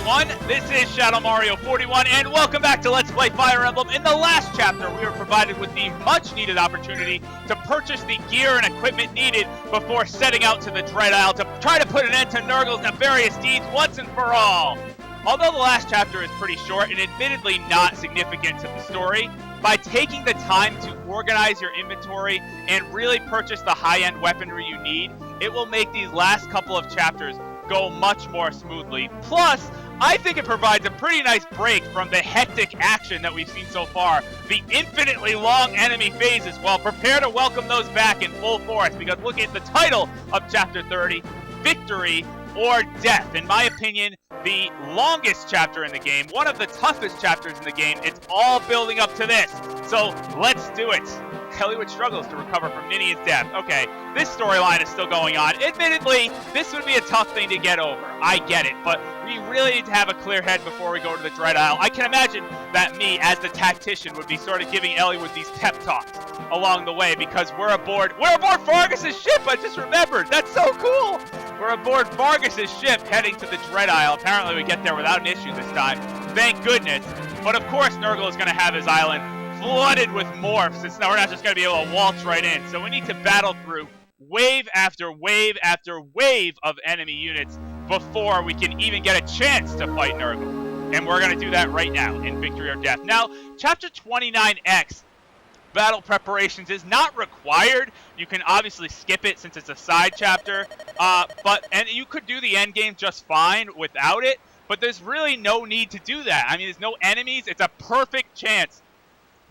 everyone. This is Shadow Mario 41, and welcome back to Let's Play Fire Emblem. In the last chapter, we were provided with the much-needed opportunity to purchase the gear and equipment needed before setting out to the Dread Isle to try to put an end to Nergal's nefarious deeds once and for all. Although the last chapter is pretty short and admittedly not significant to the story, by taking the time to organize your inventory and really purchase the high-end weaponry you need, it will make these last couple of chapters go much more smoothly. Plus, I think it provides a pretty nice break from the hectic action that we've seen so far. The infinitely long enemy phases, well, prepare to welcome those back in full force, because look at the title of Chapter 30, Victory or Death. In my opinion, the longest chapter in the game, one of the toughest chapters in the game. It's all building up to this, so let's do it. Eliwood struggles to recover from Ninian's death. Okay, this storyline is still going on. Admittedly, this would be a tough thing to get over. I get it, but we really need to have a clear head before we go to the Dread Isle. I can imagine that me, as the tactician, would be sort of giving Eliwood these pep talks along the way, because we're aboard Fargus's ship. I just remembered. That's so cool. We're aboard Fargus's ship heading to the Dread Isle. Apparently, we get there without an issue this time. Thank goodness. But of course, Nergal is going to have his island flooded with morphs. We're not just going to be able to waltz right in. So we need to battle through wave after wave after wave of enemy units before we can even get a chance to fight Nergal. And we're going to do that right now in Victory or Death. Now, Chapter 29X, Battle Preparations, is not required. You can obviously skip it since it's a side chapter. And you could do the end game just fine without it. But there's really no need to do that. I mean, there's no enemies. It's a perfect chance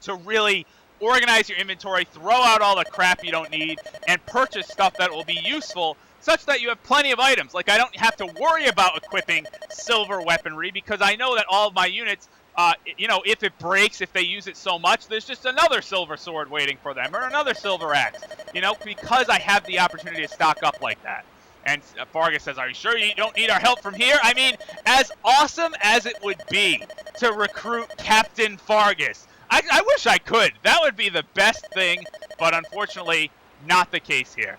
to really organize your inventory, throw out all the crap you don't need, and purchase stuff that will be useful, such that you have plenty of items. Like, I don't have to worry about equipping silver weaponry, because I know that all of my units, if it breaks, if they use it so much, there's just another silver sword waiting for them, or another silver axe, because I have the opportunity to stock up like that. And Fargus says, are you sure you don't need our help from here? I mean, as awesome as it would be to recruit Captain Fargus, I wish I could. That would be the best thing, but unfortunately, not the case here.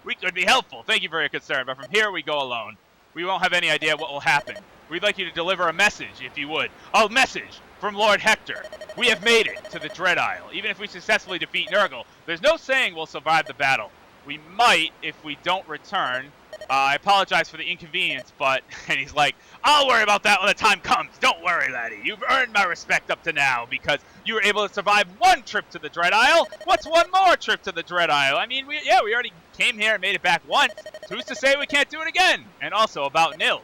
We could be helpful. Thank you for your concern, but from here we go alone. We won't have any idea what will happen. We'd like you to deliver a message, if you would. A message from Lord Hector. We have made it to the Dread Isle. Even if we successfully defeat Nergal, there's no saying we'll survive the battle. We might if we don't return. I apologize for the inconvenience, but... And he's like, I'll worry about that when the time comes. Don't worry, laddie. You've earned my respect up to now, because you were able to survive one trip to the Dread Isle. What's one more trip to the Dread Isle? I mean, we already came here and made it back once. Who's to say we can't do it again? And also about Nils.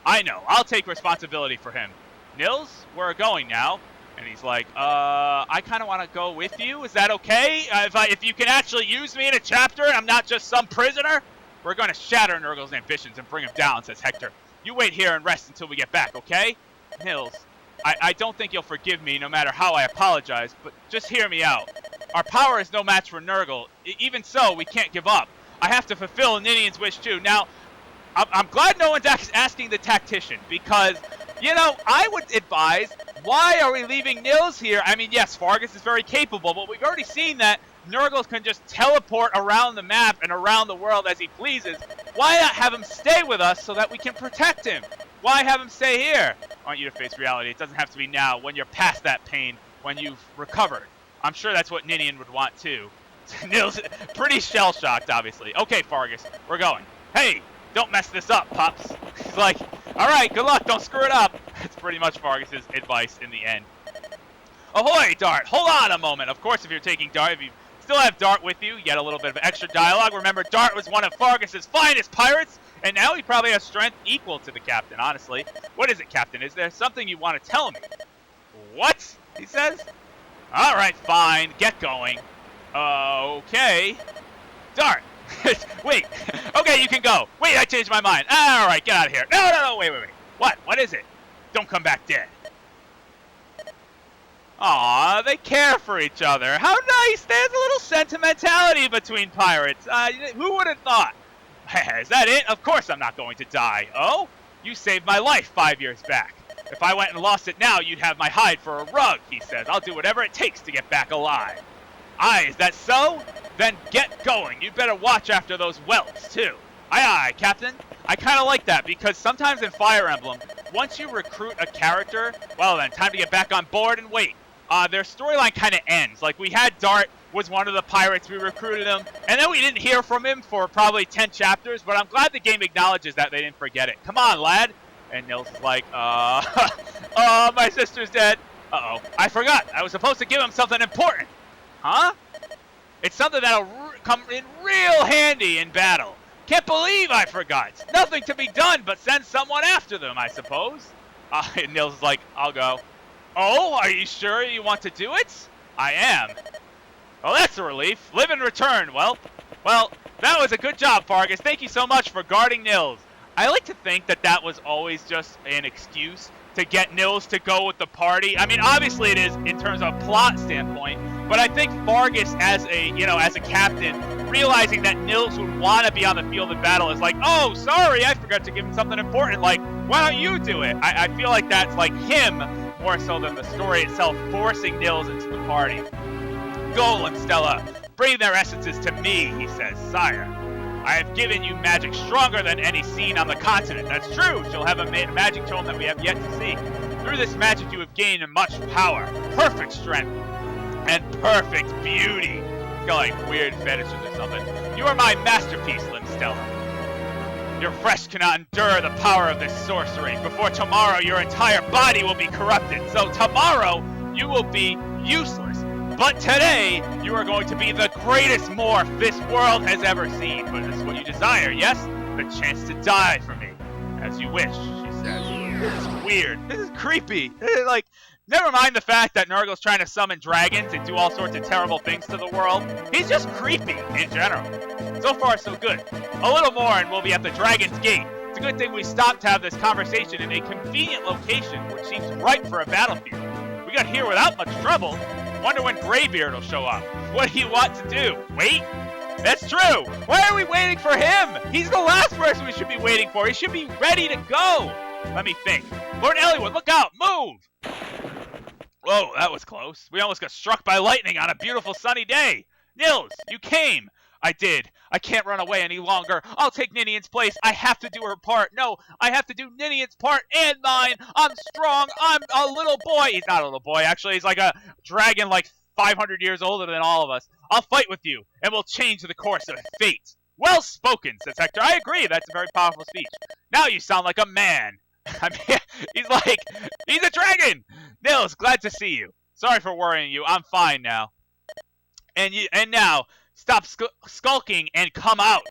I know. I'll take responsibility for him. Nils, we're going now. And he's like, I kind of want to go with you. Is that okay? If you can actually use me in a chapter, I'm not just some prisoner. We're going to shatter Nergal's ambitions and bring him down, says Hector. You wait here and rest until we get back, okay? Nils, I don't think you'll forgive me no matter how I apologize, but just hear me out. Our power is no match for Nergal. Even so, we can't give up. I have to fulfill Ninian's wish too. Now, I'm glad no one's asking the tactician, because, I would advise, why are we leaving Nils here? I mean, yes, Fargus is very capable, but we've already seen that Nergal can just teleport around the map and around the world as he pleases. Why not have him stay with us so that we can protect him? Why have him stay here? I want you to face reality. It doesn't have to be now, when you're past that pain, when you've recovered. I'm sure that's what Ninian would want too. Nils, pretty shell-shocked, obviously. Okay, Fargus, we're going. Hey, don't mess this up, Pops. He's like, all right, good luck, don't screw it up. That's pretty much Fargus's advice in the end. Ahoy, Dart! Hold on a moment. Of course, if you're taking Dart, if you still have Dart with you get a little bit of extra dialogue. Remember, Dart was one of Fargus's finest pirates, and now he probably has strength equal to the captain, honestly. What is it, Captain? Is there something you want to tell me? What? He says. All right, fine. Get going. Okay. Dart. Wait. Okay, you can go. Wait, I changed my mind. All right, get out of here. No, wait. What? What is it? Don't come back dead. Aw, they care for each other. How nice! There's a little sentimentality between pirates. Who would have thought? Is that it? Of course I'm not going to die. Oh? You saved my life 5 years back. If I went and lost it now, you'd have my hide for a rug, he says. I'll do whatever it takes to get back alive. Aye, is that so? Then get going. You'd better watch after those whelps, too. Aye, aye, Captain. I kind of like that because sometimes in Fire Emblem, once you recruit a character, well then, time to get back on board and wait. Their storyline kind of ends. Like, we had Dart was one of the pirates, we recruited him, and then we didn't hear from him for probably 10 chapters, but I'm glad the game acknowledges that they didn't forget it. Come on, lad. And Nils is like, oh, my sister's dead. Uh-oh, I forgot. I was supposed to give him something important. Huh? It's something that'll come in real handy in battle. Can't believe I forgot. Nothing to be done but send someone after them, I suppose. And Nils is like, I'll go. Oh, are you sure you want to do it? I am. Well, that's a relief. Live and return. Well, that was a good job, Fargus. Thank you so much for guarding Nils. I like to think that that was always just an excuse to get Nils to go with the party. I mean, obviously it is in terms of plot standpoint, but I think Fargus as a captain, realizing that Nils would want to be on the field of battle is like, oh, sorry, I forgot to give him something important. Like, why don't you do it? I feel like that's like him more so than the story itself forcing Nils into the party. Goal and Stella, bring their essences to me, he says. Sire, I have given you magic stronger than any seen on the continent. That's true. She'll have a magic tome that we have yet to see. Through this magic you have gained much power, perfect strength, and perfect beauty. It's got like weird fetishes or something. You are my masterpiece, Stella. Your flesh cannot endure the power of this sorcery. Before tomorrow, your entire body will be corrupted. So tomorrow, you will be useless. But today, you are going to be the greatest morph this world has ever seen. But this is what you desire, yes? The chance to die for me. As you wish, she says. This is weird. This is creepy. Like, never mind the fact that Nergal's trying to summon dragons and do all sorts of terrible things to the world. He's just creepy in general. So far, so good. A little more and we'll be at the Dragon's Gate. It's a good thing we stopped to have this conversation in a convenient location which seems ripe for a battlefield. We got here without much trouble. Wonder when Greybeard will show up. What do you want to do? Wait? That's true. Why are we waiting for him? He's the last person we should be waiting for. He should be ready to go. Let me think. Lord Eliwood, look out! Move! Whoa, that was close. We almost got struck by lightning on a beautiful sunny day. Nils, you came. I did. I can't run away any longer. I'll take Ninian's place. I have to do her part. No, I have to do Ninian's part and mine. I'm strong. I'm a little boy. He's not a little boy, actually. He's like a dragon like 500 years older than all of us. I'll fight with you, and we'll change the course of fate. Well spoken, says Hector. I agree. That's a very powerful speech. Now you sound like a man. I mean, he's a dragon. Nils, glad to see you. Sorry for worrying you. I'm fine now. And now, stop skulking and come out.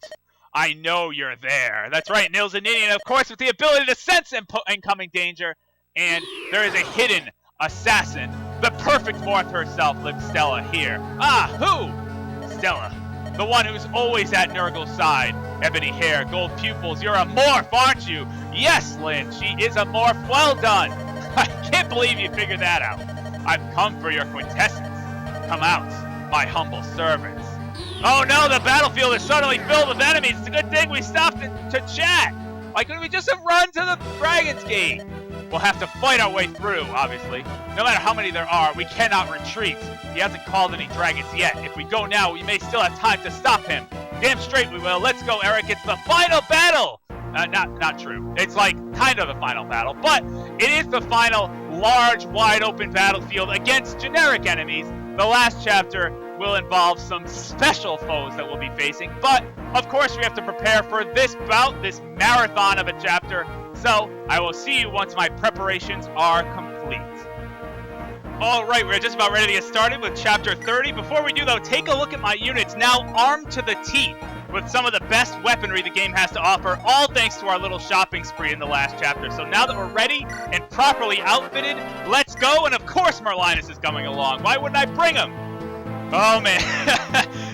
I know you're there. That's right, Nils and Ninian, of course, with the ability to sense incoming danger. And there is a hidden assassin. The perfect morph herself lives Stella here. Ah, who? Stella. The one who's always at Nergal's side. Ebony hair, gold pupils. You're a morph, aren't you? Yes, Lynn, she is a morph. Well done. I can't believe you figured that out. I've come for your quintessence. Come out, my humble servants. Oh no, the battlefield is suddenly filled with enemies. It's a good thing we stopped to chat. Why couldn't we just have run to the Dragon's Gate? We'll have to fight our way through, obviously. No matter how many there are, we cannot retreat. He hasn't called any dragons yet. If we go now, we may still have time to stop him. Damn straight we will. Let's go, Eric. It's the final battle. Not true. It's like kind of the final battle, but it is the final large, wide open battlefield against generic enemies. The last chapter will involve some special foes that we'll be facing, but of course we have to prepare for this bout, this marathon of a chapter. So I will see you once my preparations are complete. All right, we're just about ready to get started with Chapter 30. Before we do, though, take a look at my units, now armed to the teeth with some of the best weaponry the game has to offer, all thanks to our little shopping spree in the last chapter. So now that we're ready and properly outfitted, let's go. And of course Marlinus is coming along. Why wouldn't I bring him? Oh, man.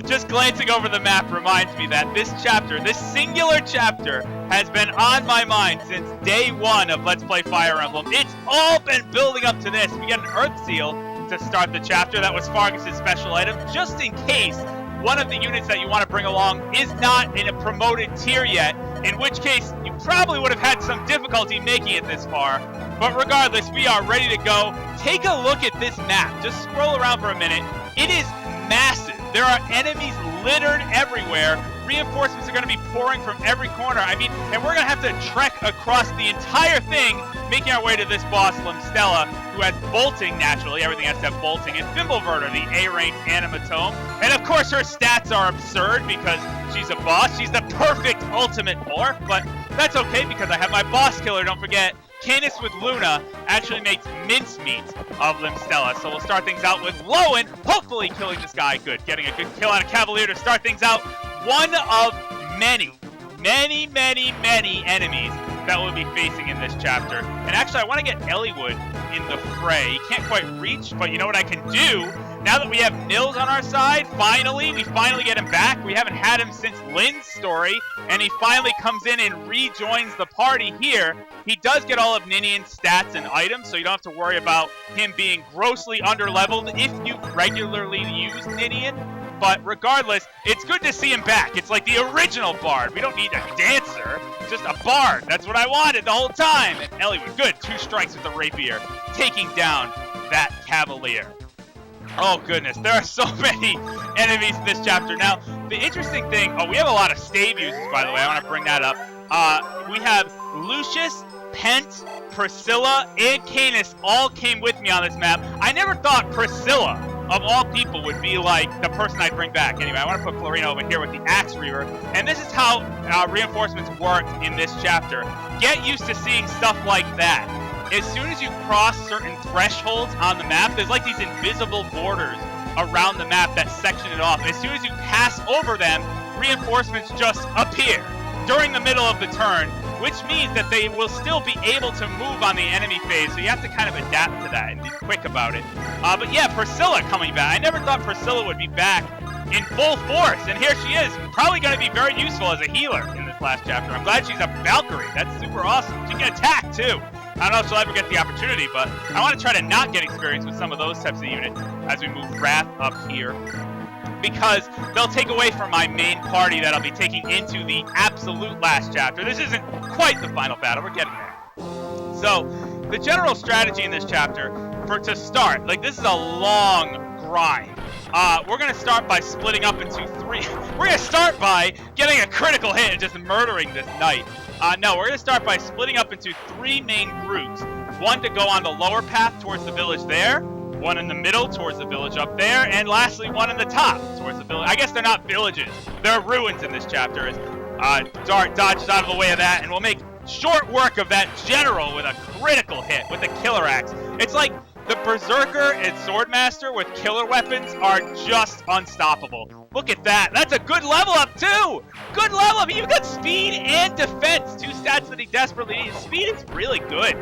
Just glancing over the map reminds me that this chapter, this singular chapter, has been on my mind since day one of Let's Play Fire Emblem. It's all been building up to this. We get an Earth Seal to start the chapter. That was Fargus' special item, just in case one of the units that you want to bring along is not in a promoted tier yet, in which case you probably would have had some difficulty making it this far. But regardless, we are ready to go. Take a look at this map. Just scroll around for a minute. It is massive. There are enemies littered everywhere. Reinforcements are going to be pouring from every corner. I mean, and we're going to have to trek across the entire thing, making our way to this boss, Limstella, who has bolting, naturally. Everything has to have bolting. And Fimbleverter, the A-ranked animatome. And of course, her stats are absurd because she's a boss. She's the perfect ultimate morph, but that's okay because I have my boss killer, don't forget. Canis with Luna actually makes mincemeat of Limstella. So we'll start things out with Lowen, hopefully killing this guy. Good, getting a good kill on a Cavalier to start things out. One of many enemies that we'll be facing in this chapter. And actually, I want to get Eliwood in the fray. He can't quite reach, but you know what I can do? Now that we have Nils on our side, we finally get him back. We haven't had him since Lynn's story, and he finally comes in and rejoins the party here. He does get all of Ninian's stats and items, so you don't have to worry about him being grossly underleveled if you regularly use Ninian. But regardless, it's good to see him back. It's like the original Bard. We don't need a dancer, just a Bard. That's what I wanted the whole time. And Eliwood, good. 2 strikes with the rapier, taking down that Cavalier. Oh goodness, there are so many enemies in this chapter. Now, the interesting thing, we have a lot of stave users, by the way. I want to bring that up. We have Lucius, Pent, Priscilla, and Canis all came with me on this map. I never thought Priscilla, of all people, would be like the person I'd bring back. Anyway, I want to put Florina over here with the Axe Reaver. And this is how reinforcements work in this chapter. Get used to seeing stuff like that. As soon as you cross certain thresholds on the map, there's like these invisible borders around the map that section it off. As soon as you pass over them, reinforcements just appear during the middle of the turn, which means that they will still be able to move on the enemy phase, so you have to kind of adapt to that and be quick about it. But yeah, Priscilla coming back. I never thought Priscilla would be back in full force, and here she is. Probably going to be very useful as a healer in this last chapter. I'm glad she's a Valkyrie. That's super awesome. She can attack, too. I don't know if she'll ever get the opportunity, but I want to try to not get experience with some of those types of units as we move Wrath up here, because they'll take away from my main party that I'll be taking into the absolute last chapter. This isn't quite the final battle. We're getting there. So, the general strategy in this chapter, to start, like, this is a long grind. We're going to start by splitting up into 3. We're going to start by getting a critical hit and just murdering this knight. No, we're going to start by splitting up into 3 main groups. One to go on the lower path towards the village there, one in the middle towards the village up there, and lastly, one in the top towards the village. I guess they're not villages. They're ruins in this chapter. Dart dodges out of the way of that, and we'll make short work of that general with a critical hit with the killer axe. It's like the Berserker and Swordmaster with killer weapons are just unstoppable. Look at that. That's a good level up, too. Good level up. You've got speed and defense. 2 stats that he desperately needs. Speed is really good.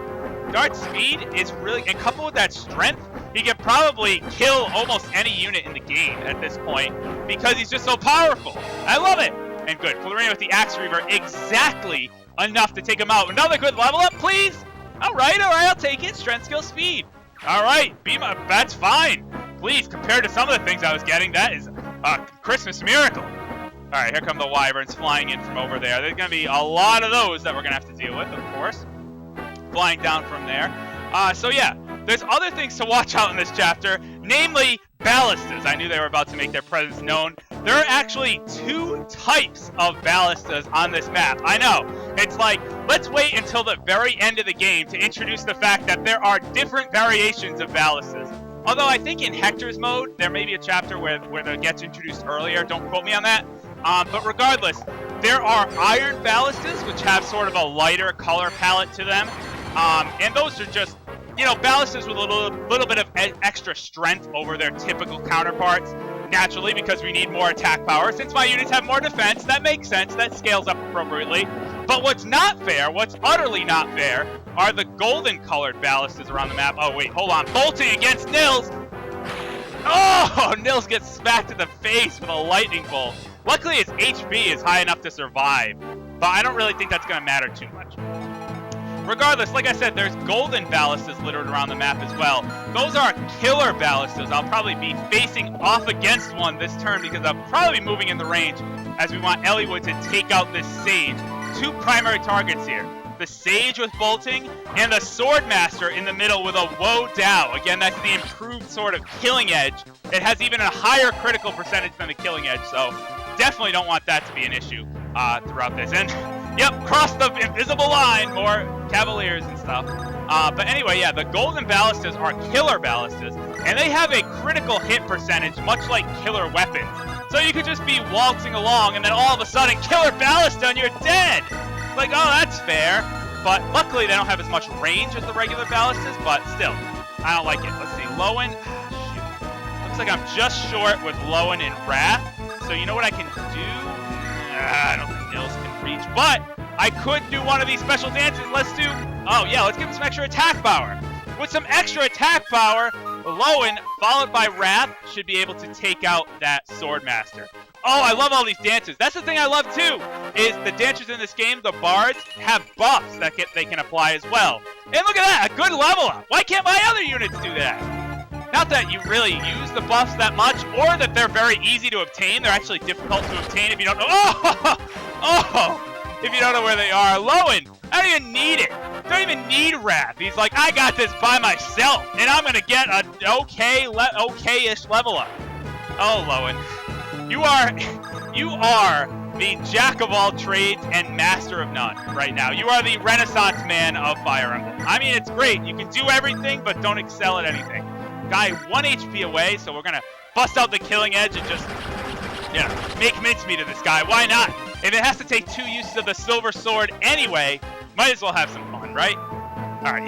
Dart's speed is really, and coupled with that strength, he can probably kill almost any unit in the game at this point because he's just so powerful. I love it. And good. Florina with the Axe Reaver, exactly enough to take him out. Another good level up, please. All right, I'll take it. Strength, skill, speed. All right, that's fine. Please, compared to some of the things I was getting, that is a Christmas miracle. All right, here come the Wyverns flying in from over there. There's going to be a lot of those that we're going to have to deal with, of course, flying down from there. So yeah, there's other things to watch out in this chapter, namely ballistas. I knew they were about to make their presence known. There are actually 2 types of ballistas on this map. I know, it's like, let's wait until the very end of the game to introduce the fact that there are different variations of ballistas. Although I think in Hector's mode, there may be a chapter where that gets introduced earlier. Don't quote me on that. But regardless, there are iron ballistas, which have sort of a lighter color palette to them. And those are just, you know, ballistas with a little bit of extra strength over their typical counterparts. Naturally, because we need more attack power. Since my units have more defense, that makes sense. That scales up appropriately. But what's not fair, what's utterly not fair, are the golden-colored ballistas around the map. Oh, wait, hold on. Bolting against Nils. Oh, Nils gets smacked in the face with a lightning bolt. Luckily, his HP is high enough to survive. But I don't really think that's going to matter too much. Regardless, like I said, there's golden ballistas littered around the map as well. Those are killer ballistas. I'll probably be facing off against one this turn because I'll probably be moving in the range as we want Eliwood to take out this Sage. 2 primary targets here. The Sage with bolting and the Swordmaster in the middle with a Woe Dao. Again, that's the improved sort of killing edge. It has even a higher critical percentage than the killing edge, so definitely don't want that to be an issue throughout this. And, yep, cross the invisible line, more Cavaliers and stuff. But anyway, yeah, the golden ballistas are killer ballistas, and they have a critical hit percentage, much like killer weapons. So you could just be waltzing along, and then all of a sudden, killer ballista, and you're dead! Like, oh, that's fair. But luckily, they don't have as much range as the regular ballistas, but still, I don't like it. Let's see, Lowen, shoot. Looks like I'm just short with Lowen and Wrath. So you know what I can do? I don't think Nils can reach, but I could do one of these special dances. Let's do, oh yeah, let's give him some extra attack power. With some extra attack power, Lowen, followed by Wrath, should be able to take out that Swordmaster. Oh, I love all these dances. That's the thing I love too, is the dancers in this game, the bards, have buffs that they can apply as well. And look at that, a good level up. Why can't my other units do that? Not that you really use the buffs that much, or that they're very easy to obtain. They're actually difficult to obtain if you don't know. Oh! If you don't know where they are. Lowen, I don't even need it. Don't even need Wrath. He's like, I got this by myself, and I'm gonna get an okay-ish level up. Oh, Lowen, you are the jack of all trades and master of none right now. You are the Renaissance man of Fire Emblem. I mean, it's great. You can do everything, but don't excel at anything. Guy 1 HP away, so we're gonna bust out the killing edge and just, make mincemeat of this guy. Why not? If it has to take 2 uses of the silver sword anyway, might as well have some fun, right? All right,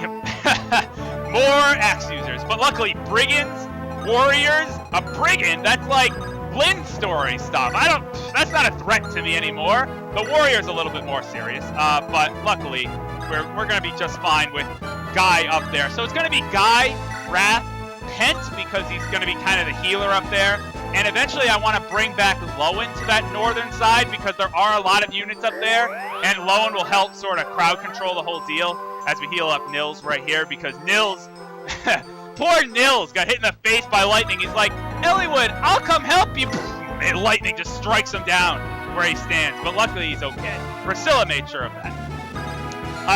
more axe users, but luckily brigands, warriors, a brigand, that's like Blinn story stuff. That's not a threat to me anymore. The warrior's a little bit more serious, but luckily we're gonna be just fine with Guy up there. So it's gonna be Guy, Wrath, Pent, because he's going to be kind of the healer up there. And eventually I want to bring back Lowen to that northern side because there are a lot of units up there. And Lowen will help sort of crowd control the whole deal as we heal up Nils right here. Because Nils, poor Nils, got hit in the face by lightning. He's like, Eliwood, I'll come help you. And lightning just strikes him down where he stands. But luckily he's okay. Priscilla made sure of that.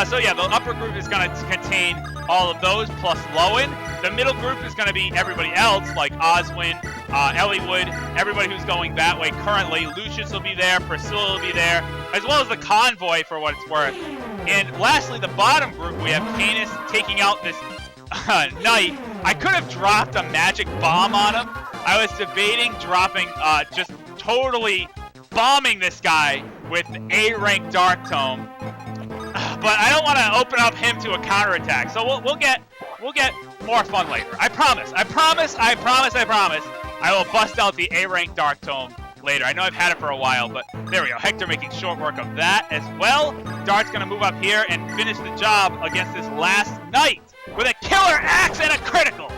So yeah, the upper group is going to contain all of those plus Lowen. The middle group is going to be everybody else, like Oswin, Eliwood, everybody who's going that way currently. Lucius will be there, Priscilla will be there, as well as the convoy for what it's worth. And lastly, the bottom group, we have Canis taking out this knight. I could have dropped a magic bomb on him. I was debating dropping, just totally bombing this guy with A-rank Dark Tome. But I don't want to open up him to a counterattack, so we'll get more fun later. I promise. I will bust out the A-rank Dark Tome later. I know I've had it for a while, but there we go. Hector making short work of that as well. Dart's going to move up here and finish the job against this last knight with a killer axe and a critical.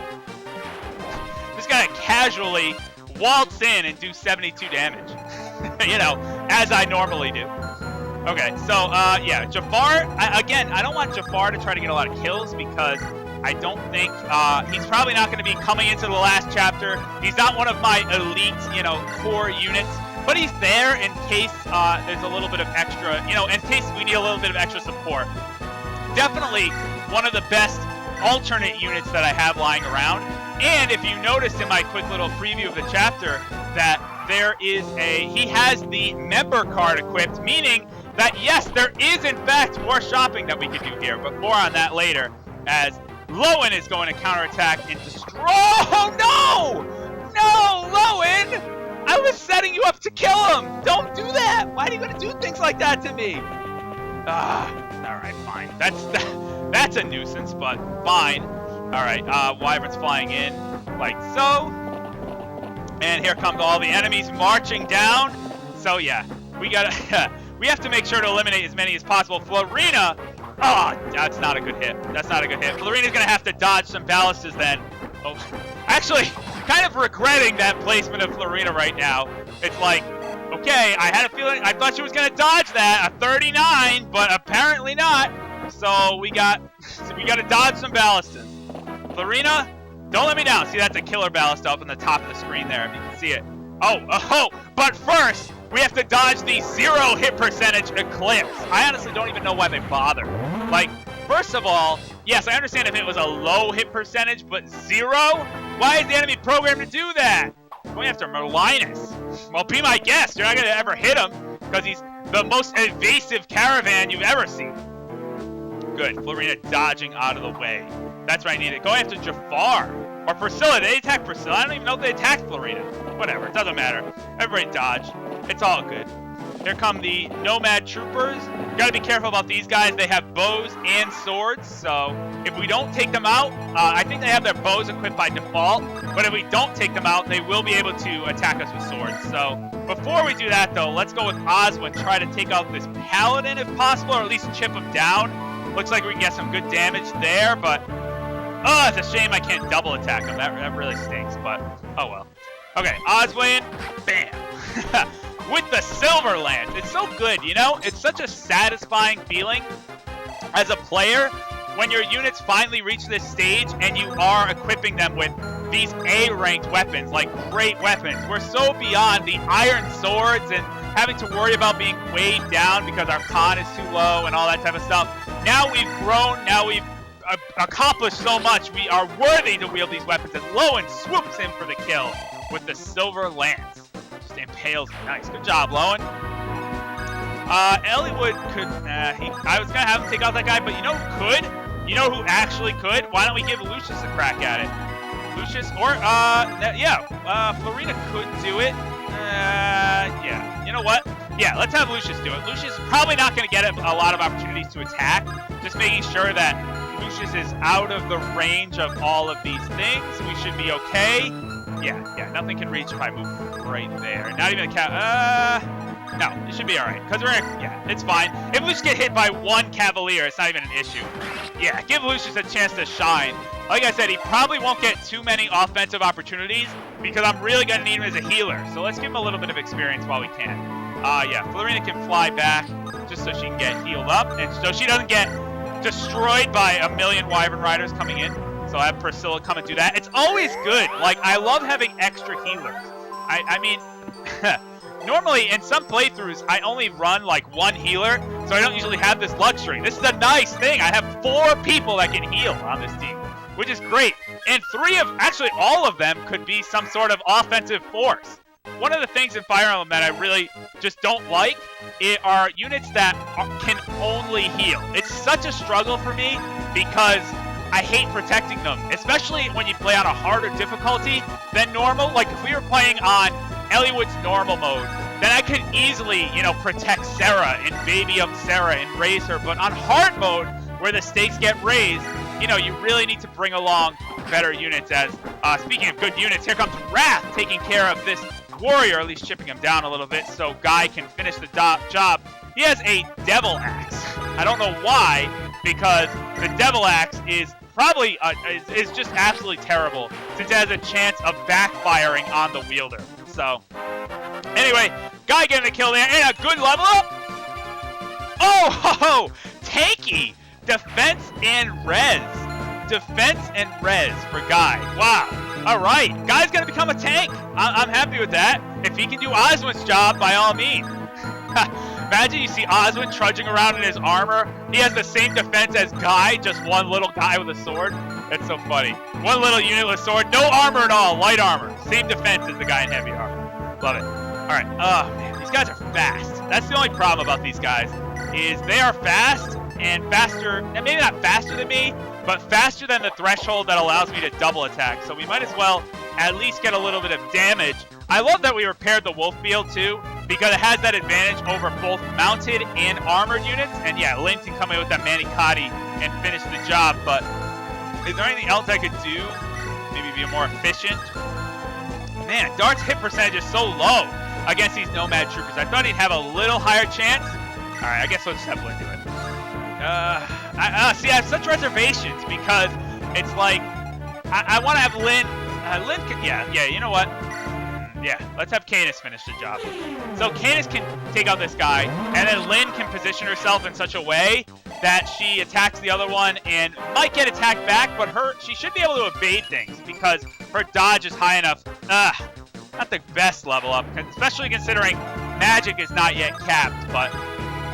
Just going to casually waltz in and do 72 damage, as I normally do. Okay, so, yeah, Jafar, again, I don't want Jafar to try to get a lot of kills because I don't think, he's probably not going to be coming into the last chapter. He's not one of my elite, core units, but he's there in case, there's a little bit of extra, in case we need a little bit of extra support. Definitely one of the best alternate units that I have lying around. And if you noticed in my quick little preview of the chapter that he has the member card equipped, meaning that, yes, there is, in fact, more shopping that we can do here, but more on that later, as Lowen is going to counterattack and destroy. Oh, no! No, Lowen! I was setting you up to kill him! Don't do that! Why are you going to do things like that to me? Alright, fine. That's a nuisance, but fine. Alright, Wyvern's flying in, like so. And here comes all the enemies marching down. So, yeah, we gotta... We have to make sure to eliminate as many as possible. Florina, that's not a good hit. That's not a good hit. Florina's going to have to dodge some ballistas then. Oh, actually, kind of regretting that placement of Florina right now. It's like, okay, I had a feeling, I thought she was going to dodge that, a 39, but apparently not. So we got to dodge some ballistas. Florina, don't let me down. See, that's a killer ballista up on the top of the screen there, if you can see it. Oh, but first, we have to dodge the 0 hit percentage Eclipse. I honestly don't even know why they bother. Like, first of all, yes, I understand if it was a low hit percentage, but 0? Why is the enemy programmed to do that? Going after Merlinus. Well, be my guest. You're not going to ever hit him because he's the most evasive caravan you've ever seen. Good. Florina dodging out of the way. That's what I needed. Going after Jafar. Or Priscilla. They attacked Priscilla. I don't even know if they attacked Florina. Whatever. It doesn't matter. Everybody dodge. It's all good. Here come the Nomad Troopers. Gotta be careful about these guys. They have bows and swords, so if we don't take them out, I think they have their bows equipped by default, but if we don't take them out, they will be able to attack us with swords. So before we do that, though, let's go with Oswin, try to take out this Paladin if possible, or at least chip him down. Looks like we can get some good damage there, but oh, it's a shame I can't double attack him. That really stinks, but oh well. Okay, Oswin, bam. With the silver lance. It's so good, you know? It's such a satisfying feeling as a player when your units finally reach this stage and you are equipping them with these A-ranked weapons, like great weapons. We're so beyond the iron swords and having to worry about being weighed down because our con is too low and all that type of stuff. Now we've grown, now we've accomplished so much, we are worthy to wield these weapons, as Lowen swoops in for the kill with the silver lance. Impales. Nice. Good job, Lowen. Eliwood could... I was going to have him take out that guy, but you know who could? You know who actually could? Why don't we give Lucius a crack at it? Lucius, or... Florina could do it. Yeah. You know what? Yeah, let's have Lucius do it. Lucius is probably not going to get a lot of opportunities to attack. Just making sure that Lucius is out of the range of all of these things. We should be okay. Yeah, nothing can reach if I move right there. Not even a cat. No, it should be all right. Because yeah, it's fine. If Lucius get hit by one Cavalier, it's not even an issue. Yeah, give Lucius a chance to shine. Like I said, he probably won't get too many offensive opportunities because I'm really going to need him as a healer. So let's give him a little bit of experience while we can. Yeah, Florina can fly back just so she can get healed up and so she doesn't get destroyed by a million Wyvern Riders coming in. So I have Priscilla come and do that. It's always good. Like, I love having extra healers. I mean, normally in some playthroughs, I only run like one healer, so I don't usually have this luxury. This is a nice thing. I have 4 people that can heal on this team, which is great. And actually all of them could be some sort of offensive force. One of the things in Fire Emblem that I really just don't like are units that can only heal. It's such a struggle for me because I hate protecting them, especially when you play on a harder difficulty than normal. Like if we were playing on Eliwood's normal mode, then I could easily, protect Sarah and baby up Sarah and raise her. But on hard mode, where the stakes get raised, you really need to bring along better units. As speaking of good units, here comes Wrath taking care of this warrior, at least chipping him down a little bit so Guy can finish the job. He has a Devil Axe. I don't know why, because the Devil Axe is probably is just absolutely terrible since it has a chance of backfiring on the wielder. So, anyway, Guy getting a kill there and a good level up. Oh, ho, tanky defense and res. Defense and res for Guy. Wow. All right, Guy's gonna become a tank. I'm happy with that. If he can do Oswin's job, by all means. Imagine you see Oswin trudging around in his armor. He has the same defense as Guy, just one little guy with a sword. That's so funny. One little unit with a sword, no armor at all, light armor. Same defense as the guy in heavy armor. Love it. All right, oh man, these guys are fast. That's the only problem about these guys, is they are fast and faster, and maybe not faster than me, but faster than the threshold that allows me to double attack. So we might as well at least get a little bit of damage. I love that we repaired the Wolf Field too, because it has that advantage over both mounted and armored units. And yeah, Lynn can come in with that Manicotti and finish the job, but is there anything else I could do? Maybe be more efficient? Man, Dart's hit percentage is so low against these Nomad Troopers. I thought he'd have a little higher chance. All right, I guess we'll just have Lynn do it. See, I have such reservations because it's like, I want to have Lynn, yeah, you know what? Yeah, let's have Canis finish the job. So Canis can take out this guy, and then Lynn can position herself in such a way that she attacks the other one and might get attacked back, but she should be able to evade things because her dodge is high enough. Not the best level up, especially considering magic is not yet capped, but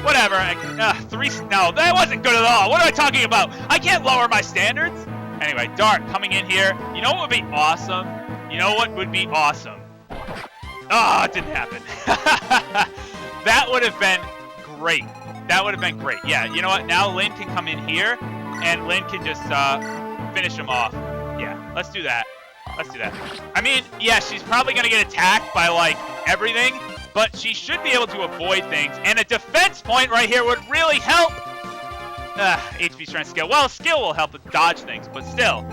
whatever. No, that wasn't good at all. What am I talking about? I can't lower my standards. Anyway, Dart coming in here. You know what would be awesome? Oh, it didn't happen. That would have been great. That would have been great. Yeah, you know what? Now Lynn can come in here, and Lynn can just finish him off. Yeah, let's do that. Let's do that. I mean, yeah, she's probably going to get attacked by, like, everything, but she should be able to avoid things. And a defense point right here would really help. HP, strength, skill. Well, skill will help with dodge things, but still.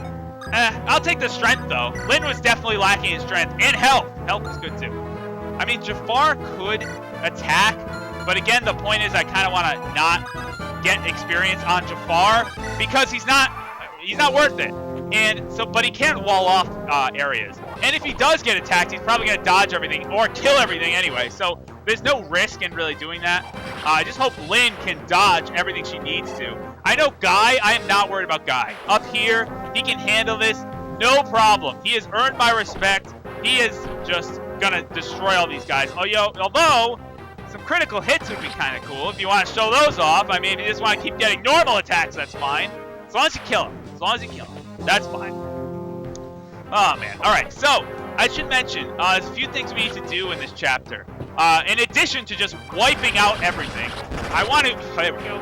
I'll take the strength, though. Lynn was definitely lacking in strength and health. Health is good, too. I mean, Jafar could attack, but again, the point is I kind of want to not get experience on Jafar because he's not worth it. And so, but he can wall off areas. And if he does get attacked, he's probably going to dodge everything or kill everything anyway. So there's no risk in really doing that. I just hope Lynn can dodge everything she needs to. I know Guy, I am not worried about Guy. Up here, he can handle this, no problem. He has earned my respect. He is just going to destroy all these guys. Although, some critical hits would be kind of cool if you want to show those off. I mean, if you just want to keep getting normal attacks, that's fine. As long as you kill him. As long as you kill him. That's fine. Oh, man. All right, so I should mention, there's a few things we need to do in this chapter. In addition to just wiping out everything, I want to...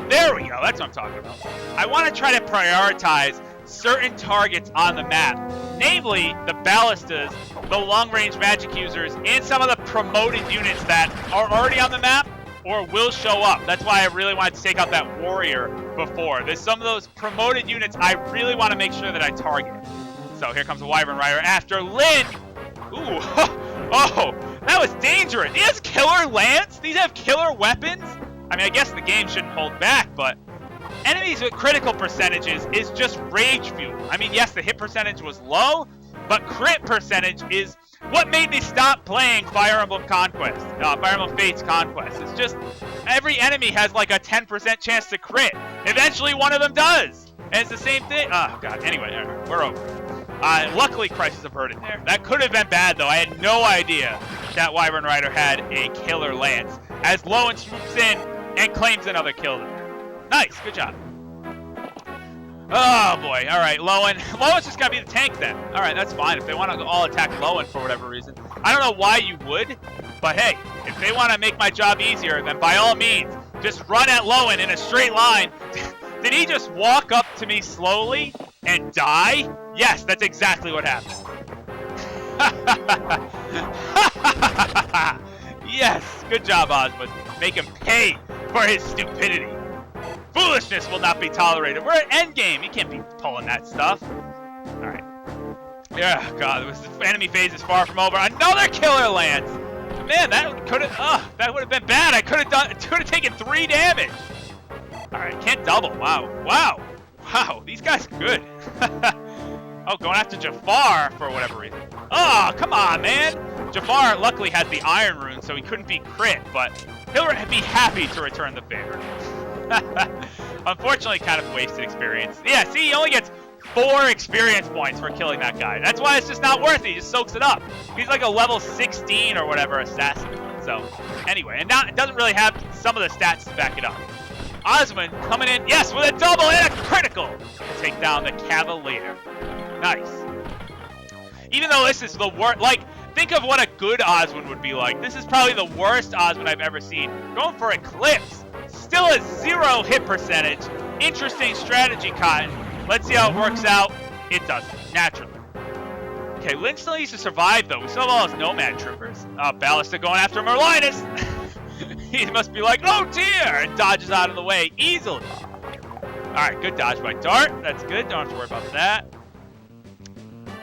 There we go. That's what I'm talking about. I want to try to prioritize certain targets on the map. Namely, the ballistas, the long-range magic users, and some of the promoted units that are already on the map or will show up. That's why I really wanted to take out that warrior before. There's some of those promoted units I really want to make sure that I target. So here comes a Wyvern Rider after Lynn. Ooh, oh, that was dangerous. He has killer lance? These have killer weapons? I mean, I guess the game shouldn't hold back, but enemies with critical percentages is just rage fuel. I mean, yes, the hit percentage was low, but crit percentage is what made me stop playing Fire Emblem Conquest, Fire Emblem Fates Conquest. It's just every enemy has like a 10% chance to crit. Eventually, one of them does, and it's the same thing. Oh God. Anyway, we're over. Luckily, Crisis averted there. That could have been bad, though. I had no idea that Wyvern Rider had a killer lance. As Lowen swoops in and claims another kill there. Nice, good job. Oh boy, all right, Lowen. Lowen's just gotta be the tank then. All right, that's fine. If they want to all attack Lowen for whatever reason. I don't know why you would, but hey, if they want to make my job easier, then by all means, just run at Lowen in a straight line. Did he just walk up to me slowly and die? Yes, that's exactly what happened. Yes, good job, Osmond. Make him pay for his stupidity. Foolishness will not be tolerated. We're at endgame. You can't be pulling that stuff. All right. Yeah, God, the enemy phase is far from over. Another killer lance. Man, that could have. That would have been bad. I could have taken 3 damage. All right, can't double. Wow. These guys are good. Oh, going after Jafar for whatever reason. Oh, come on, man. Jafar luckily has the Iron Rune, so he couldn't be crit, but he'll be happy to return the favor. Unfortunately, kind of wasted experience. Yeah, see, he only gets 4 experience points for killing that guy. That's why it's just not worth it. He just soaks it up. He's like a level 16 or whatever assassin. So, anyway, and now it doesn't really have some of the stats to back it up. Osmond coming in, yes, with a double and a critical to take down the Cavalier. Nice. Even though this is the worst, like, think of what a good Osmond would be like. This is probably the worst Osmond I've ever seen. Going for Eclipse. Still a 0 hit percentage. Interesting strategy, Cotton. Let's see how it works out. It doesn't, naturally. Okay, Lynn still needs to survive, though. We still have all those Nomad Troopers. Ballista going after Merlinus. He must be like, oh dear, and dodges out of the way easily. All right, good dodge by Dart. That's good. Don't have to worry about that.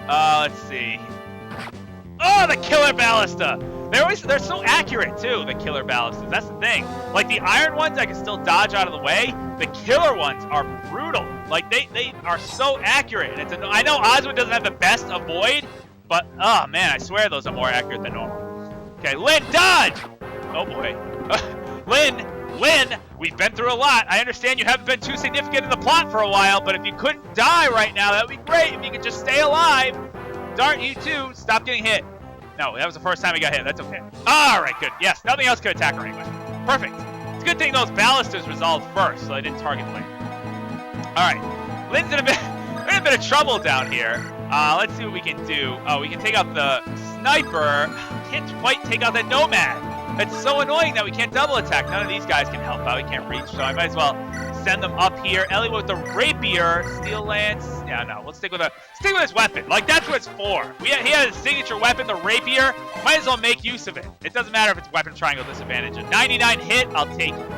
Let's see. Oh, the Killer Ballista. They're so accurate, too, the Killer Ballistas. That's the thing. Like, the Iron ones, I can still dodge out of the way. The Killer ones are brutal. Like, they are so accurate. I know Osmond doesn't have the best avoid, but, oh, man, I swear those are more accurate than normal. Okay, Lynn, dodge! Oh, boy. Lynn, we've been through a lot. I understand you haven't been too significant in the plot for a while, but if you couldn't die right now, that would be great. If you could just stay alive. Dart, you too. Stop getting hit. No, that was the first time he got hit. That's okay. All right, good. Yes, nothing else could attack her anyway. Perfect. It's a good thing those ballistas resolved first, so I didn't target Lynn. All right. Lynn's in a bit of trouble down here. Let's see what we can do. Oh, we can take out the sniper. can't quite take out that Nomad. It's so annoying that we can't double attack. None of these guys can help out. We can't reach, so I might as well send them up here. Eliwood with the Rapier, Steel Lance. Yeah, no, we'll stick with his weapon. Like, that's what it's for. He had his signature weapon, the Rapier. Might as well make use of it. It doesn't matter if it's weapon triangle disadvantage. A 99 hit, I'll take it.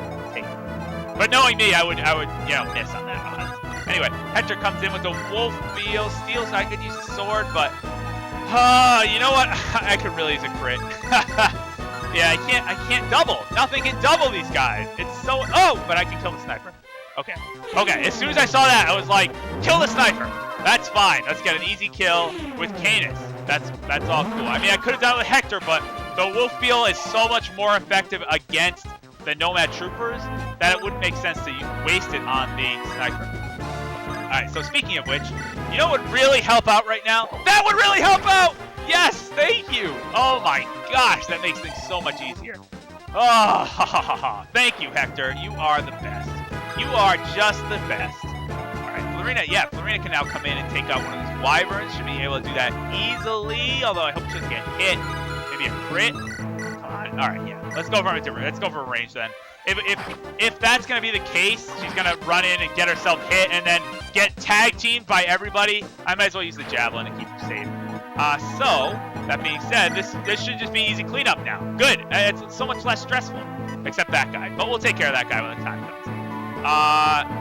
But knowing me, I would, miss on that. Anyway, Hector comes in with the Wolf Beal, steals. I could use a sword, but you know what? I could really use a crit. Yeah, I can't double. Nothing can double these guys. It's so, but I can kill the sniper. Okay. As soon as I saw that, I was like, kill the sniper. That's fine. Let's get an easy kill with Canis. That's all cool. I mean, I could have done it with Hector, but the Wolf Beal is so much more effective against the Nomad Troopers that it wouldn't make sense to waste it on the sniper. Alright, so speaking of which, you know what would really help out right now? That would really help out! Yes, thank you! Oh my gosh, that makes things so much easier. Oh, thank you, Hector. You are the best. You are just the best. Alright, Florina can now come in and take out one of these wyverns. Should be able to do that easily, although I hope she doesn't get hit. Maybe a crit. Come on. Alright, yeah. Let's go for a range then. If that's gonna be the case, she's gonna run in and get herself hit and then get tag teamed by everybody. I might as well use the javelin and keep her safe. So that being said, this should just be easy cleanup now. Good. It's so much less stressful, except that guy. But we'll take care of that guy when the time comes.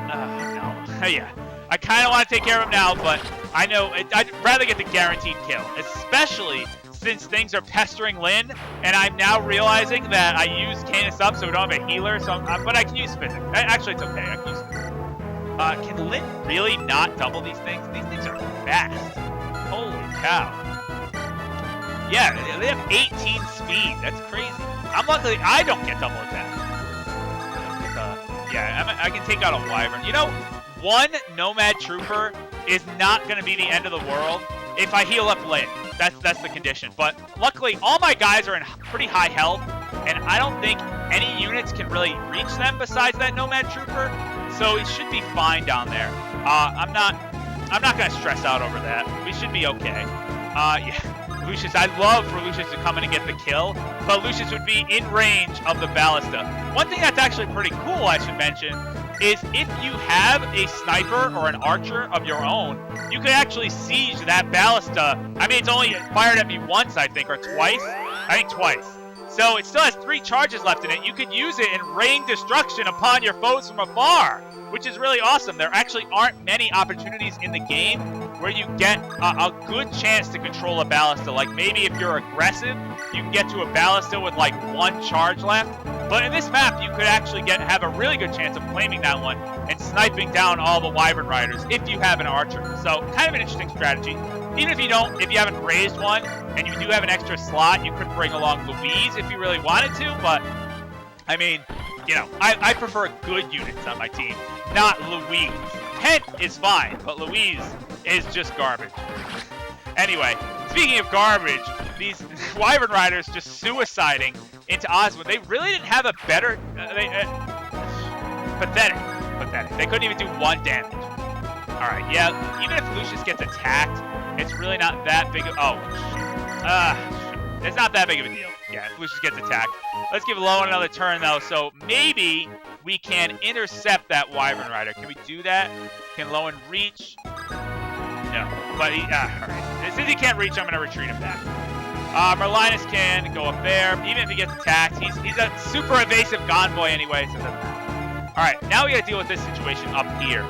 No. Yeah. I kind of want to take care of him now, but I know I'd rather get the guaranteed kill, especially since things are pestering Lynn, and I'm now realizing that I used Canis up so we don't have a healer, but I can use Physic. Actually, it's okay. I can use Physic. Can Lynn really not double these things? These things are fast. Holy cow. Yeah, they have 18 speed. That's crazy. I'm lucky I don't get double attack. I can take out a wyvern. You know, one Nomad Trooper is not going to be the end of the world if I heal up Lynn. That's the condition. But luckily, all my guys are in pretty high health, and I don't think any units can really reach them besides that Nomad Trooper. So it should be fine down there. I'm not gonna stress out over that. We should be okay. Yeah, Lucius. I'd love for Lucius to come in and get the kill, but Lucius would be in range of the ballista. One thing that's actually pretty cool, I should mention, is if you have a sniper or an archer of your own, you could actually siege that ballista. I mean, it's only fired at me once, I think, or twice. I think twice. So it still has 3 charges left in it. You could use it and rain destruction upon your foes from afar, which is really awesome. There actually aren't many opportunities in the game where you get a good chance to control a ballista. Like maybe if you're aggressive, you can get to a ballista with like 1 charge left. But in this map, you could actually have a really good chance of claiming that one and sniping down all the wyvern riders if you have an archer. So kind of an interesting strategy. Even if you haven't raised one and you do have an extra slot, you could bring along Louise if you really wanted to. But I mean, you know, I prefer good units on my team, not Louise. Pent is fine, but Louise is just garbage. Anyway, speaking of garbage, these wyvern riders just suiciding into Osmond. They really didn't have a better... pathetic. They couldn't even do 1 damage. Alright, yeah, even if Lucius gets attacked, it's really not that big of... Oh, shoot. It's not that big of a deal. Yeah, if Lucius gets attacked. Let's give Lowen another turn, though, so maybe we can intercept that wyvern rider. Can we do that? Can Lowen reach? No, but alright. Since he can't reach, I'm going to retreat him back. Merlinus can go up there. Even if he gets attacked, he's a super evasive Gonvoy anyway, so it doesn't matter. Alright, now we gotta deal with this situation up here.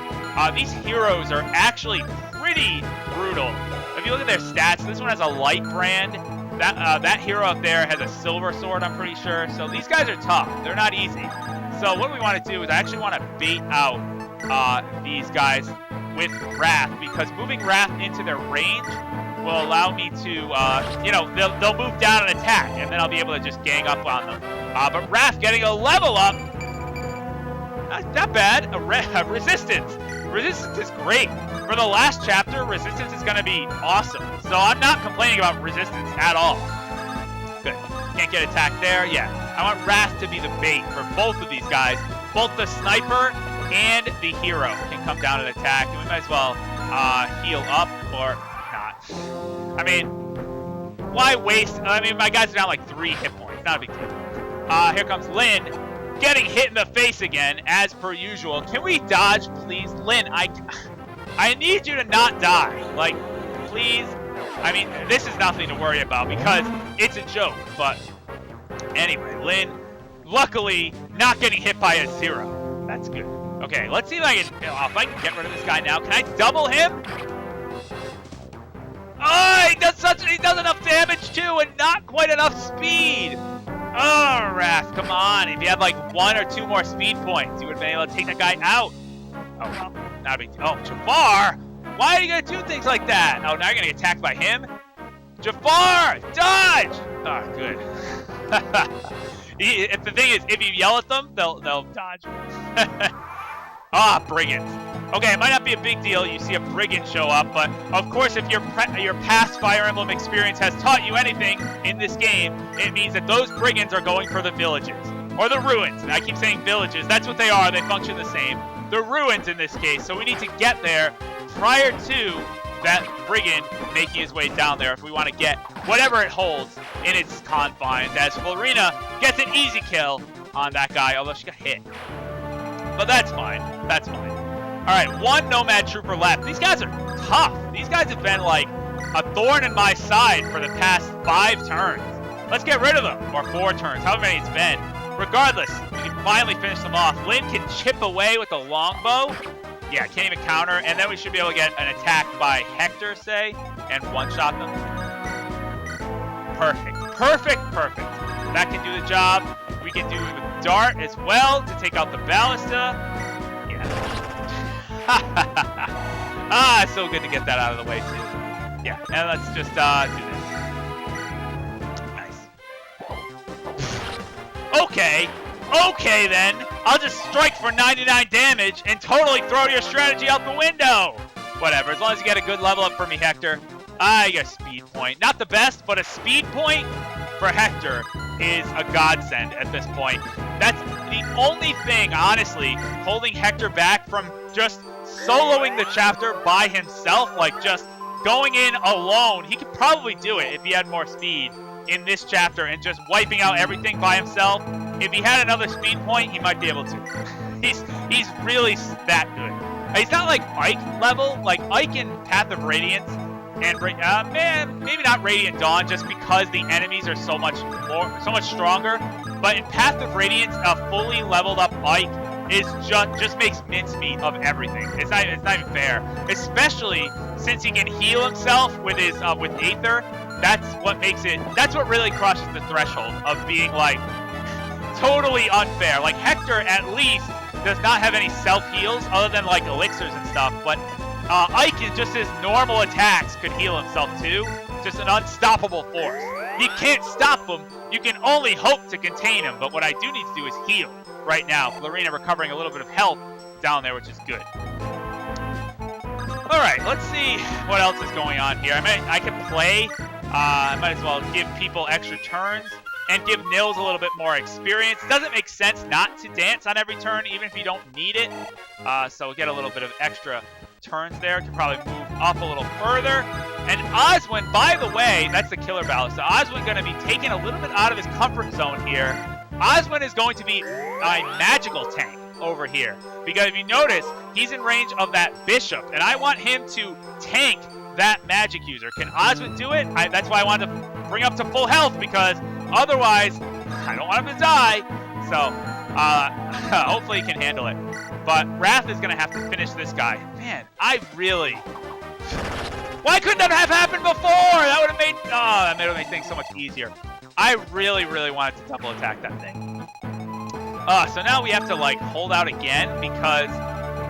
These heroes are actually pretty brutal. If you look at their stats, this one has a light brand. That hero up there has a silver sword, I'm pretty sure. So these guys are tough. They're not easy. So what we want to do is I actually want to bait out these guys with Wrath, because moving Wrath into their range will allow me to, you know, they'll move down and attack, and then I'll be able to just gang up on them. But Wrath getting a level up, not bad. Resistance. Resistance is great. For the last chapter, Resistance is going to be awesome. So I'm not complaining about Resistance at all. Good. Can't get attacked there. Yeah. I want Wrath to be the bait for both of these guys. Both the sniper and the hero can come down and attack, and we might as well heal up or not. I mean, why waste? I mean, my guys are down like 3 hit points. Not a big deal. Here comes Lynn, getting hit in the face again, as per usual. Can we dodge, please? Lynn, I need you to not die. Like, please. I mean, this is nothing to worry about because it's a joke. But anyway, Lynn, luckily, not getting hit by a 0. That's good. Okay, let's see if I can get rid of this guy now. Can I double him? Oh, he does enough damage too, and not quite enough speed. Oh, Wrath, come on. If you had like 1 or 2 more speed points, you would have been able to take that guy out. Oh, well, not a big deal. Oh, Jafar! Why are you going to do things like that? Oh, now you're going to get attacked by him? Jafar! Dodge! Oh, good. If the thing is, if you yell at them, they'll dodge. Brigands. Okay, it might not be a big deal. You see a brigand show up, but of course, if your past Fire Emblem experience has taught you anything in this game, it means that those brigands are going for the villages or the ruins. And I keep saying villages. That's what they are. They function the same. The ruins in this case. So we need to get there prior to that brigand making his way down there if we want to get whatever it holds in its confines. As Florina gets an easy kill on that guy, although she got hit. But that's fine. That's fine. All right, 1 Nomad Trooper left. These guys are tough. These guys have been like a thorn in my side for the past 5 turns. Let's get rid of them, or 4 turns, however many it's been. Regardless, we can finally finish them off. Lynn can chip away with the longbow. Yeah, can't even counter. And then we should be able to get an attack by Hector, say, and one-shot them. Perfect. Perfect, perfect. That can do the job. We can do the dart as well to take out the ballista. Yeah. It's so good to get that out of the way, too. Yeah, and let's just do this. Nice. Okay, then. I'll just strike for 99 damage and totally throw your strategy out the window. Whatever, as long as you get a good level up for me, Hector. I get a speed point. Not the best, but a speed point for Hector is a godsend at this point. That's the only thing, honestly, holding Hector back from just soloing the chapter by himself, like just going in alone. He could probably do it if he had more speed in this chapter and just wiping out everything by himself. If he had another speed point, he might be able to. He's really that good. He's not like Ike level, like Ike in Path of Radiance, and maybe not Radiant Dawn, just because the enemies are so much stronger. But in Path of Radiance, a fully leveled up Ike is just makes mincemeat of everything. It's not even fair, especially since he can heal himself with his with Aether. That's what makes it. That's what really crushes the threshold of being like totally unfair. Like Hector at least does not have any self heals other than like elixirs and stuff, but Ike is just his normal attacks could heal himself too. Just an unstoppable force. You can't stop him. You can only hope to contain him. But what I do need to do is heal right now. Florina recovering a little bit of health down there, which is good. All right, let's see what else is going on here. I could play. I might as well give people extra turns and give Nils a little bit more experience. It doesn't make sense not to dance on every turn, even if you don't need it. So we'll get a little bit of extra turns there. Can probably move up a little further. And Oswin, by the way, that's the killer ballast. So Oswin going to be taken a little bit out of his comfort zone here. Oswin is going to be a magical tank over here. Because if you notice, he's in range of that bishop. And I want him to tank that magic user. Can Oswin do it? That's why I wanted to bring up to full health, because otherwise, I don't want him to die. So, hopefully he can handle it. But Wrath is going to have to finish this guy. Man, why couldn't that have happened before? That would have made things so much easier. I really, really wanted to double attack that thing. So now we have to like hold out again because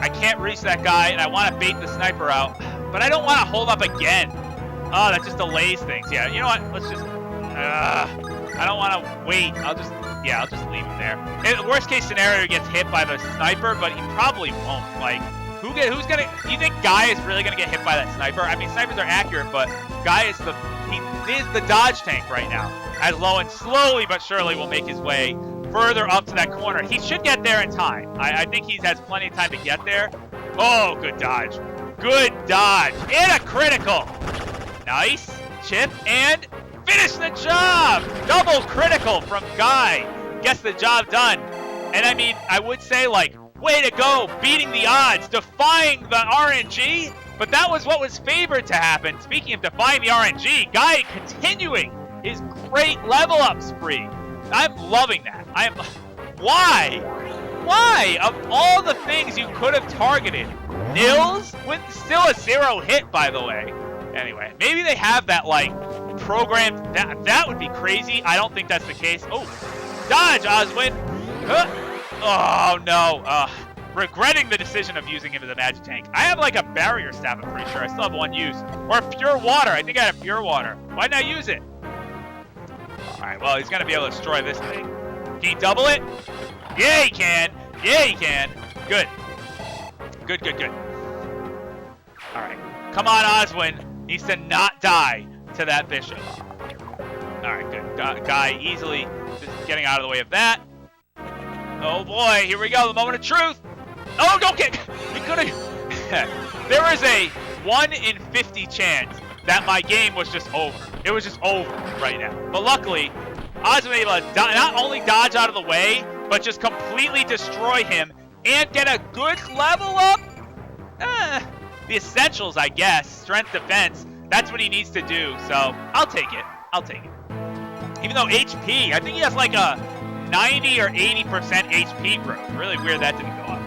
I can't reach that guy and I want to bait the sniper out, but I don't want to hold up again. Oh, that just delays things. Yeah, you know what? Let's just. I don't want to wait. I'll just leave him there. In the worst case scenario, he gets hit by the sniper, but he probably won't. Like, who's gonna? Do you think Guy is really gonna get hit by that sniper? I mean, snipers are accurate, but Guy is the dodge tank right now. As Lowen slowly but surely will make his way further up to that corner. He should get there in time. I think he has plenty of time to get there. Oh, good dodge. Good dodge. And a critical. Nice. Chip and Finish the job! Double critical from Guy. Gets the job done. And I mean, I would say, like, way to go, beating the odds, defying the RNG. But that was what was favored to happen. Speaking of defying the RNG, Guy continuing his great level up spree. I'm loving that. Why? Why? Of all the things you could have targeted, Nils with still a 0 hit, by the way. Anyway, maybe they have that, like, programmed. That would be crazy. I don't think that's the case. Oh, dodge, Oswin. Oh, no. Regretting the decision of using into the magic tank. I have, like, a barrier staff, I'm pretty sure. I still have one use. Or pure water. I think I have pure water. Why didn't I use it? All right, well, he's going to be able to destroy this thing. Can he double it? Yeah, he can. Yeah, he can. Good. Good, good, good. All right. Come on, Oswin. Needs to not die to that bishop. All right, good. Guy easily just getting out of the way of that. Oh, boy. Here we go. The moment of truth. Oh, don't get... He could have... There is a 1 in 50 chance that my game was just over. It was just over right now. But luckily, Oswin was able to not only dodge out of the way, but just completely destroy him and get a good level up. The essentials, I guess. Strength, defense. That's what he needs to do. So I'll take it. I'll take it. Even though HP, I think he has like a 90 or 80% HP growth. Really weird that didn't go up.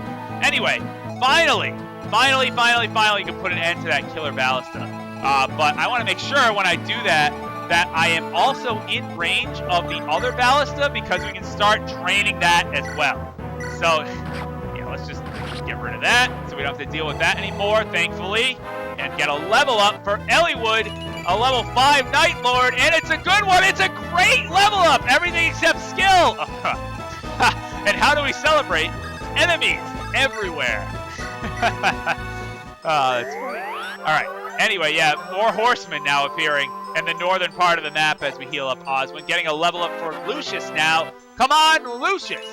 Anyway, finally, you can put an end to that killer ballista. But I want to make sure when I do that, that I am also in range of the other ballista because we can start training that as well. So, yeah, let's just get rid of that so we don't have to deal with that anymore, thankfully. And get a level up for Eliwood, a level 5 Night Lord, and it's a good one. It's a great level up. Everything except skill. And how do we celebrate? Enemies everywhere. Oh, that's funny. All right. Anyway, yeah, more horsemen now appearing in the northern part of the map as we heal up Oswin. Getting a level up for Lucius now. Come on, Lucius.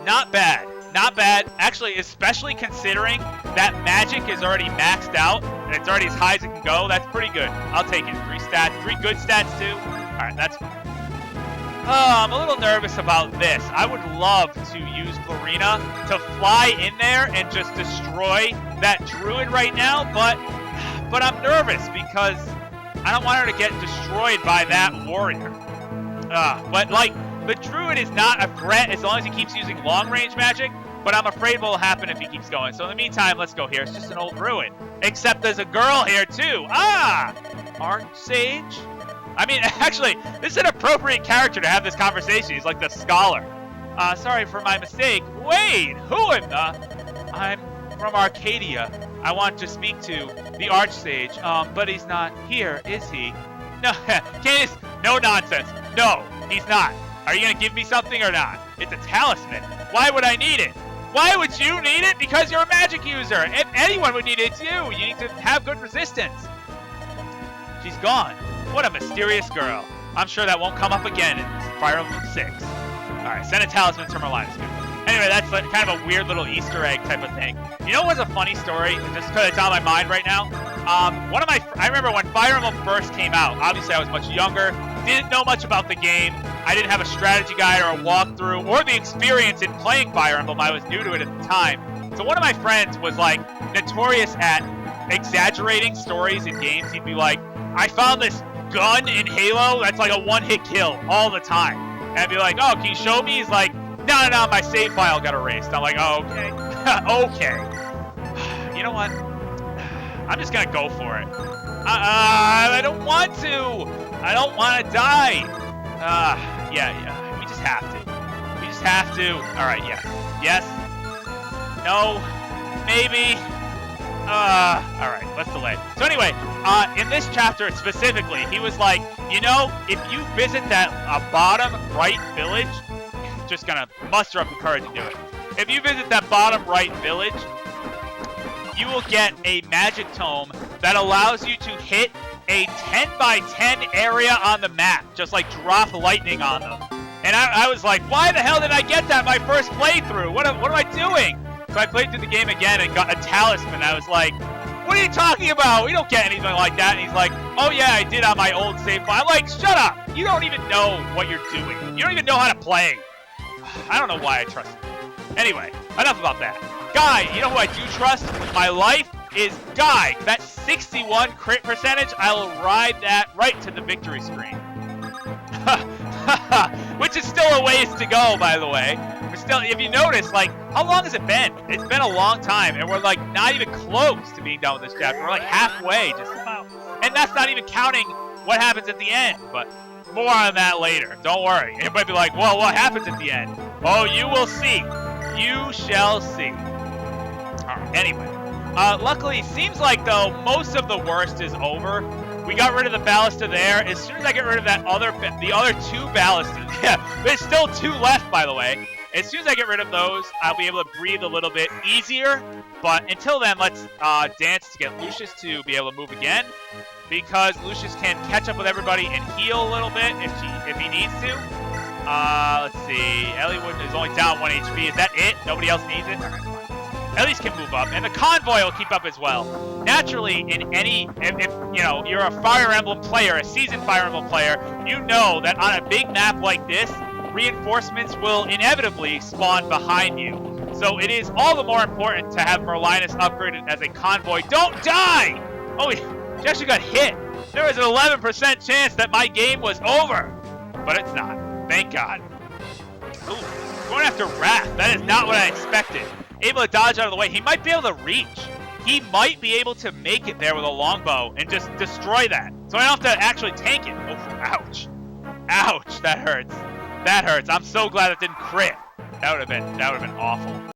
Not bad. Not bad. Actually, especially considering that magic is already maxed out and it's already as high as it can go. That's pretty good. I'll take it. 3 stats. 3 good stats, too. All right, that's fine. I'm a little nervous about this. I would love to use Florina to fly in there and just destroy that druid right now, but I'm nervous because I don't want her to get destroyed by that warrior. But, like, the druid is not a threat as long as he keeps using long-range magic, but I'm afraid what will happen if he keeps going. So in the meantime, let's go here. It's just an old druid. Except there's a girl here, too. Archsage? I mean, actually, this is an appropriate character to have this conversation. He's like the scholar. Sorry for my mistake. Wait, who in the... I'm from Arcadia. I want to speak to the Archsage, but he's not here, is he? No, Candace, no nonsense. No, he's not. Are you going to give me something or not? It's a talisman. Why would I need it? Why would you need it? Because you're a magic user. If anyone would need it, it's you. You need to have good resistance. She's gone. What a mysterious girl. I'm sure that won't come up again in Fire Emblem 6. Alright, send a talisman to Merlinus. Anyway, that's like kind of a weird little Easter egg type of thing. You know what's a funny story? Just because it's on my mind right now. I remember when Fire Emblem first came out. Obviously, I was much younger. Didn't know much about the game. I didn't have a strategy guide or a walkthrough or the experience in playing Fire Emblem. I was new to it at the time. So one of my friends was like notorious at exaggerating stories in games. He'd be like, I found this gun in Halo that's like a one-hit kill all the time. And I'd be like, oh, can you show me? He's like, no, my save file got erased. I'm like, oh, okay. Okay. You know what? I'm just gonna go for it. I don't want to. I don't want to die. Yeah. We just have to. We just have to. All right, yeah. Yes. No. Maybe. All right, let's delay. So anyway, in this chapter specifically, he was like, you know, if you visit that bottom right village, just gonna muster up the courage to do it. If you visit that bottom right village, you will get a magic tome that allows you to hit a 10 by 10 area on the map, just like drop lightning on them. And I was like, why the hell did I get that my first playthrough? What am I doing? So I played through the game again and got a talisman. I was like, what are you talking about? We don't get anything like that. And he's like, oh yeah, I did on my old save file. I'm like, shut up. You don't even know what you're doing. You don't even know how to play. I don't know why I trust you. Anyway, enough about that. Guy, you know who I do trust with my life is Guy. That 61 crit percentage, I will ride that right to the victory screen. Which is still a ways to go, by the way. But still, if you notice, like, how long has it been? It's been a long time, and we're, like, not even close to being done with this chapter. We're, like, halfway, just about. And that's not even counting what happens at the end, but more on that later. Don't worry. It might be like, well, what happens at the end? Oh, you will see. You shall see. Anyway, luckily, seems like, though, most of the worst is over. We got rid of the ballista there. As soon as I get rid of the other two ballastas, yeah, there's still 2 left, by the way. As soon as I get rid of those, I'll be able to breathe a little bit easier. But until then, let's dance to get Lucius to be able to move again, because Lucius can catch up with everybody and heal a little bit if he needs to. Let's see. Eliwood is only down 1 HP. Is that it? Nobody else needs it? All right, fine. At least can move up, and the convoy will keep up as well. Naturally, in any, if you know, you're a Fire Emblem player, a seasoned Fire Emblem player, you know that on a big map like this, reinforcements will inevitably spawn behind you. So it is all the more important to have Merlinus upgraded as a convoy. Don't die! Oh, she actually got hit. There was an 11% chance that my game was over, but it's not. Thank God. Ooh, going after Wrath. That is not what I expected. Able to dodge out of the way. He might be able to reach. He might be able to make it there with a longbow and just destroy that. So I don't have to actually tank it. Oh, ouch. Ouch, that hurts. That hurts. I'm so glad it didn't crit. That would have been awful.